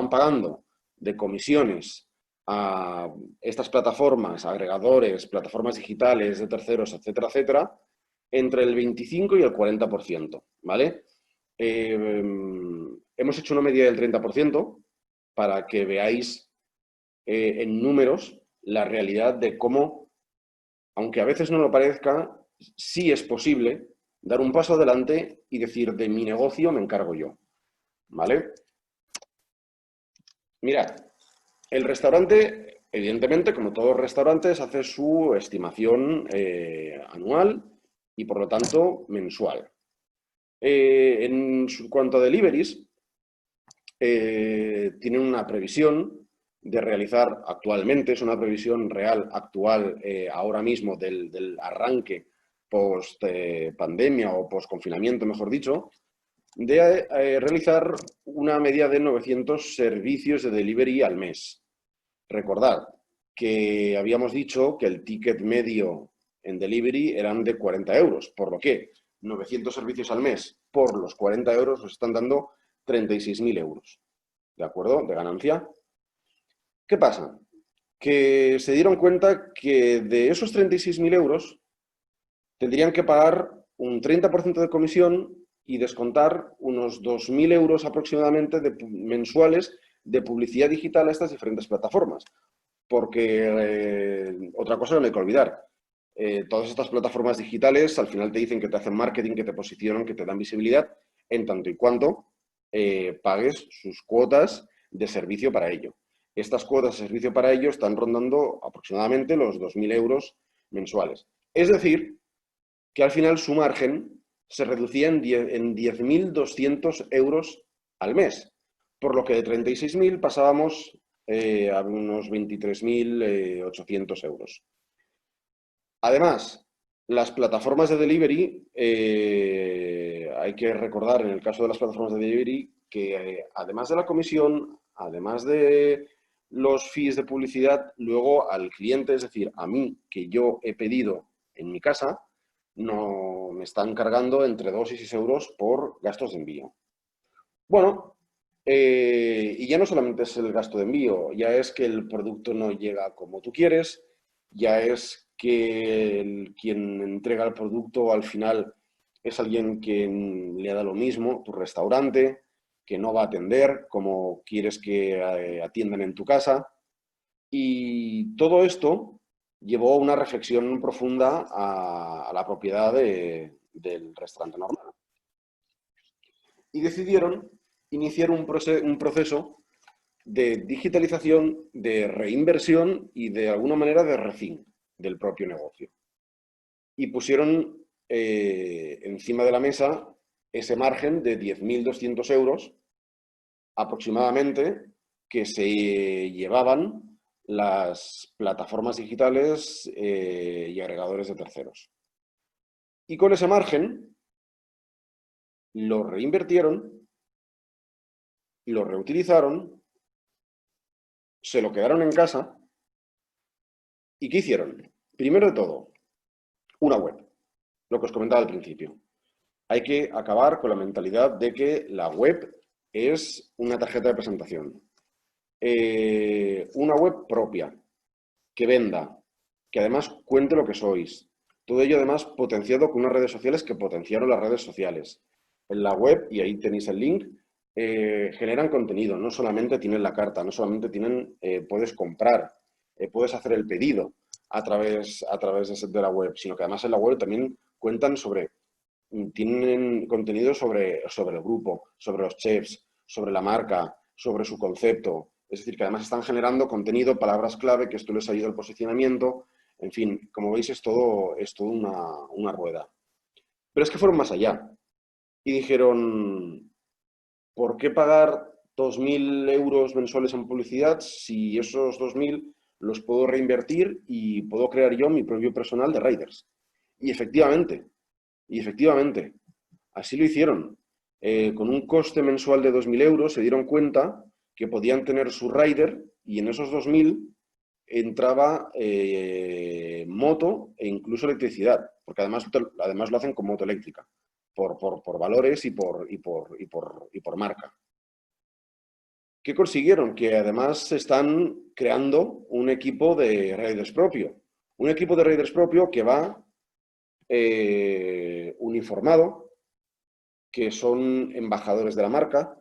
pagando de comisiones a estas plataformas, agregadores, plataformas digitales de terceros, etcétera, etcétera, entre el 25 y el 40%, ¿vale? Hemos hecho una medida del 30% para que veáis en números la realidad de cómo, aunque a veces no lo parezca, sí es posible dar un paso adelante y decir, de mi negocio me encargo yo, ¿vale? Mirad, el restaurante, evidentemente, como todos los restaurantes, hace su estimación anual y, por lo tanto, mensual. En cuanto a deliveries, tienen una previsión de realizar actualmente, es una previsión real actual ahora mismo del arranque post-pandemia o post-confinamiento, mejor dicho, de realizar una media de 900 servicios de delivery al mes. Recordad que habíamos dicho que el ticket medio en delivery eran de 40 euros, por lo que 900 servicios al mes por los 40 euros nos están dando 36.000 euros, ¿de acuerdo? De ganancia. ¿Qué pasa? Que se dieron cuenta que de esos 36.000 euros tendrían que pagar un 30% de comisión y descontar unos 2.000 euros aproximadamente mensuales de publicidad digital a estas diferentes plataformas. porque otra cosa no hay que olvidar. Todas estas plataformas digitales al final te dicen que te hacen marketing, que te posicionan, que te dan visibilidad, en tanto y cuanto pagues sus cuotas de servicio para ello. Estas cuotas de servicio para ello están rondando aproximadamente los 2.000 euros mensuales. Es decir, que al final su margen se reducía en 10.200 euros al mes, por lo que de 36.000 pasábamos a unos 23.800 euros. Además, las plataformas de delivery, hay que recordar en el caso de las plataformas de delivery que además de la comisión, además de los fees de publicidad, luego al cliente, es decir, a mí que yo he pedido en mi casa, no me están cargando entre 2 y 6 euros por gastos de envío. Bueno, y ya no solamente es el gasto de envío, ya es que el producto no llega como tú quieres, ya es que quien entrega el producto al final es alguien que le da lo mismo, tu restaurante, que no va a atender como quieres que atiendan en tu casa. Y todo esto llevó a una reflexión profunda a la propiedad del restaurante normal. Y decidieron iniciar un proceso de digitalización, de reinversión y de alguna manera de rethink del propio negocio. Y pusieron encima de la mesa ese margen de 10.200 euros aproximadamente que se llevaban las plataformas digitales y agregadores de terceros. Y con ese margen lo reinvirtieron, lo reutilizaron, se lo quedaron en casa. ¿Y qué hicieron? Primero de todo, una web, lo que os comentaba al principio. Hay que acabar con la mentalidad de que la web es una tarjeta de presentación. Una web propia, que venda, que además cuente lo que sois. Todo ello además potenciado con unas redes sociales que potenciaron las redes sociales. En la web, y ahí tenéis el link, generan contenido, no solamente tienen la carta, no solamente tienen, puedes comprar, puedes hacer el pedido a través de la web, sino que además en la web también cuentan tienen contenido sobre el grupo, sobre los chefs, sobre la marca, sobre su concepto. Es decir, que además están generando contenido, palabras clave, que esto les ayuda al posicionamiento. En fin, como veis, es todo una rueda. Pero es que fueron más allá. Y dijeron, ¿por qué pagar 2.000 euros mensuales en publicidad si esos 2.000 los puedo reinvertir y puedo crear yo mi propio personal de riders? Y efectivamente, así lo hicieron. Con un coste mensual de 2.000 euros se dieron cuenta que podían tener su rider y en esos 2.000 entraba moto e incluso electricidad, porque además lo hacen con moto eléctrica, por valores y por marca. ¿Qué consiguieron? Que además están creando un equipo de riders propio. Un equipo de riders propio que va uniformado, que son embajadores de la marca,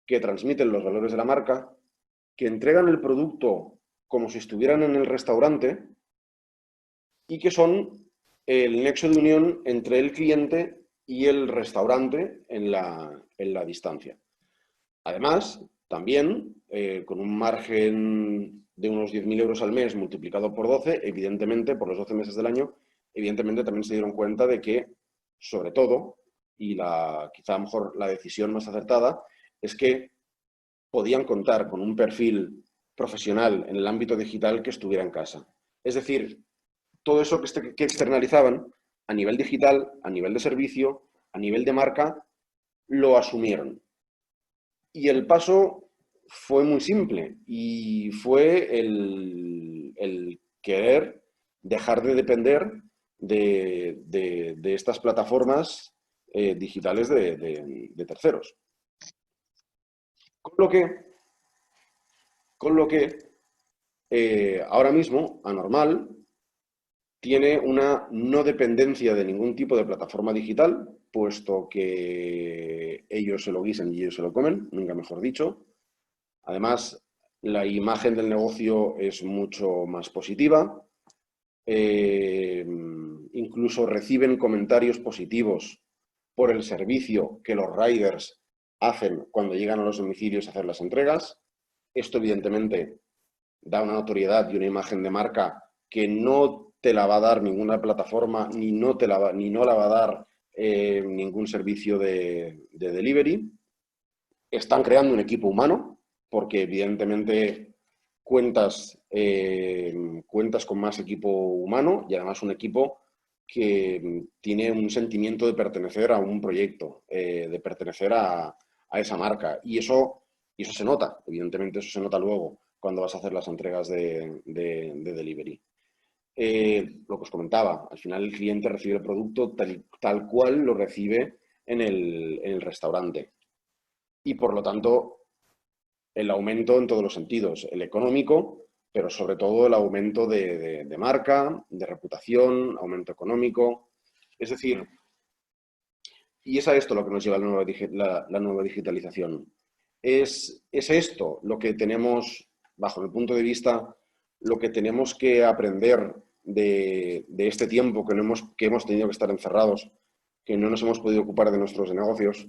que transmiten los valores de la marca, que entregan el producto como si estuvieran en el restaurante y que son el nexo de unión entre el cliente y el restaurante en la distancia. Además, también, con un margen de unos 10.000 euros al mes multiplicado por 12, evidentemente, por los 12 meses del año, evidentemente también se dieron cuenta de que, sobre todo, y quizá a lo mejor la decisión más acertada, es que podían contar con un perfil profesional en el ámbito digital que estuviera en casa. Es decir, todo eso que externalizaban a nivel digital, a nivel de servicio, a nivel de marca, lo asumieron. Y el paso fue muy simple y fue el querer dejar de depender de estas plataformas digitales de terceros. Con lo que ahora mismo, Anormal tiene una no dependencia de ningún tipo de plataforma digital, puesto que ellos se lo guisan y ellos se lo comen, nunca mejor dicho. Además, la imagen del negocio es mucho más positiva, incluso reciben comentarios positivos por el servicio que los riders hacen cuando llegan a los domicilios a hacer las entregas. Esto, evidentemente, da una notoriedad y una imagen de marca que no te la va a dar ninguna plataforma ni no la va a dar ningún servicio de delivery. Están creando un equipo humano porque, evidentemente, cuentas con más equipo humano y además un equipo que tiene un sentimiento de pertenecer a un proyecto, de pertenecer a esa marca. Y eso se nota, evidentemente eso se nota luego cuando vas a hacer las entregas de delivery. Lo que os comentaba, al final el cliente recibe el producto tal cual lo recibe en el restaurante. Y por lo tanto, el aumento en todos los sentidos, el económico, pero sobre todo el aumento de marca, de reputación, aumento económico. Es decir, y es a esto lo que nos lleva la nueva digitalización. Es esto lo que tenemos, bajo mi punto de vista, lo que tenemos que aprender de este tiempo que hemos tenido que estar encerrados, que no nos hemos podido ocupar de nuestros negocios.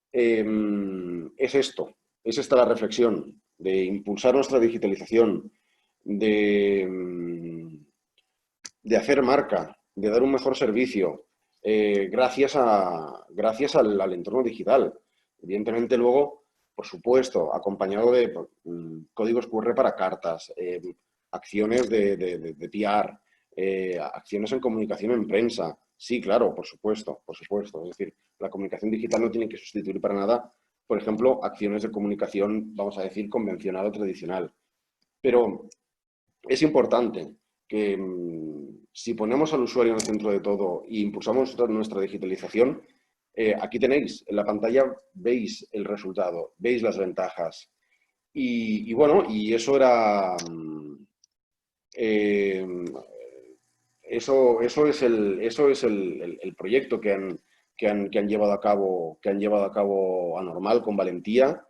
Es esto, es esta la reflexión de impulsar nuestra digitalización, de hacer marca, de dar un mejor servicio, gracias al entorno digital. Evidentemente luego, por supuesto, acompañado de códigos QR para cartas, acciones de PR, acciones en comunicación en prensa. Sí, claro, por supuesto, por supuesto. Es decir, la comunicación digital no tiene que sustituir para nada, por ejemplo, acciones de comunicación, vamos a decir, convencional o tradicional. Pero es importante que si ponemos al usuario en el centro de todo e impulsamos nuestra digitalización, aquí tenéis, en la pantalla veis el resultado, veis las ventajas. Y bueno, y eso era... eso es el proyecto que han llevado a cabo Anormal con valentía.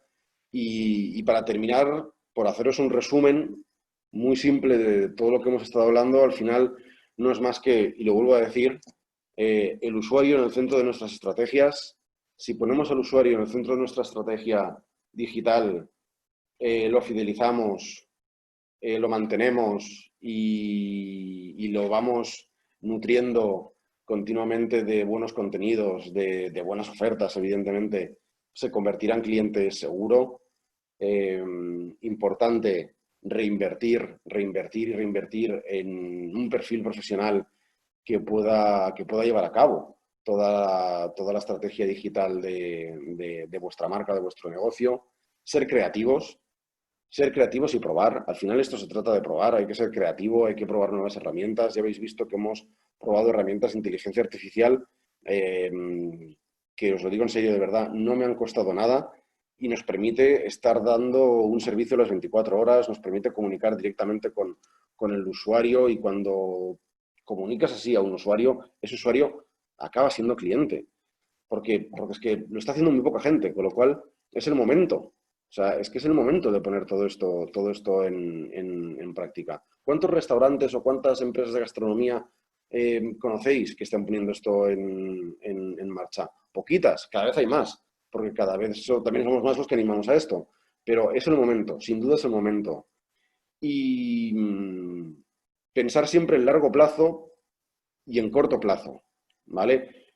Y para terminar, por haceros un resumen muy simple de todo lo que hemos estado hablando, al final no es más que, y lo vuelvo a decir, el usuario en el centro de nuestras estrategias. Si ponemos al usuario en el centro de nuestra estrategia digital, lo fidelizamos, lo mantenemos y lo vamos nutriendo continuamente de buenos contenidos, de buenas ofertas, evidentemente, se convertirá en cliente seguro. Importante reinvertir y reinvertir en un perfil profesional que pueda llevar a cabo toda la estrategia digital de vuestra marca, de vuestro negocio. Ser creativos y probar. Al final esto se trata de probar, hay que ser creativo, hay que probar nuevas herramientas. Ya habéis visto que hemos probado herramientas de inteligencia artificial que, os lo digo en serio, de verdad, no me han costado nada y nos permite estar dando un servicio a las 24 horas, nos permite comunicar directamente con el usuario y cuando comunicas así a un usuario, ese usuario acaba siendo cliente. Porque es que lo está haciendo muy poca gente, con lo cual es el momento. O sea, es que es el momento de poner todo esto en práctica. ¿Cuántos restaurantes o cuántas empresas de gastronomía conocéis que están poniendo esto en marcha? Poquitas, cada vez hay más, porque cada vez también somos más los que animamos a esto. Pero es el momento, sin duda es el momento. Y pensar siempre en largo plazo y en corto plazo, ¿vale?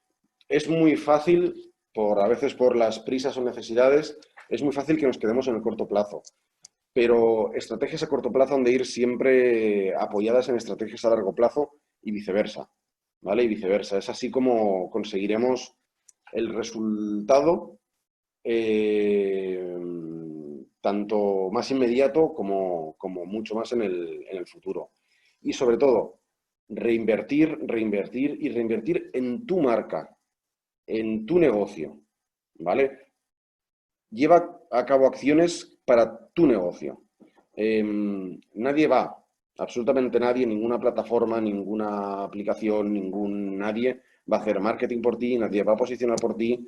Es muy fácil, a veces por las prisas o necesidades, es muy fácil que nos quedemos en el corto plazo. Pero estrategias a corto plazo han de ir siempre apoyadas en estrategias a largo plazo y viceversa, ¿vale? Y viceversa. Es así como conseguiremos el resultado tanto más inmediato como mucho más en el futuro. Y sobre todo, reinvertir y reinvertir en tu marca, en tu negocio, ¿vale? Lleva a cabo acciones para tu negocio. Nadie va, absolutamente nadie, ninguna plataforma, ninguna aplicación, nadie va a hacer marketing por ti, nadie va a posicionar por ti.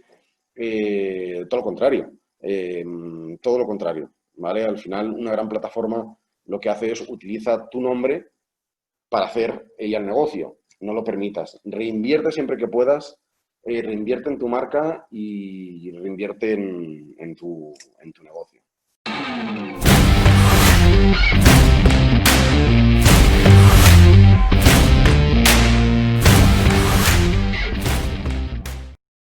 Todo lo contrario, todo lo contrario. ¿vale? Al final, una gran plataforma lo que hace es utiliza tu nombre para hacer ella el negocio. No lo permitas. Reinvierte siempre que puedas, reinvierte en tu marca y reinvierte en tu negocio.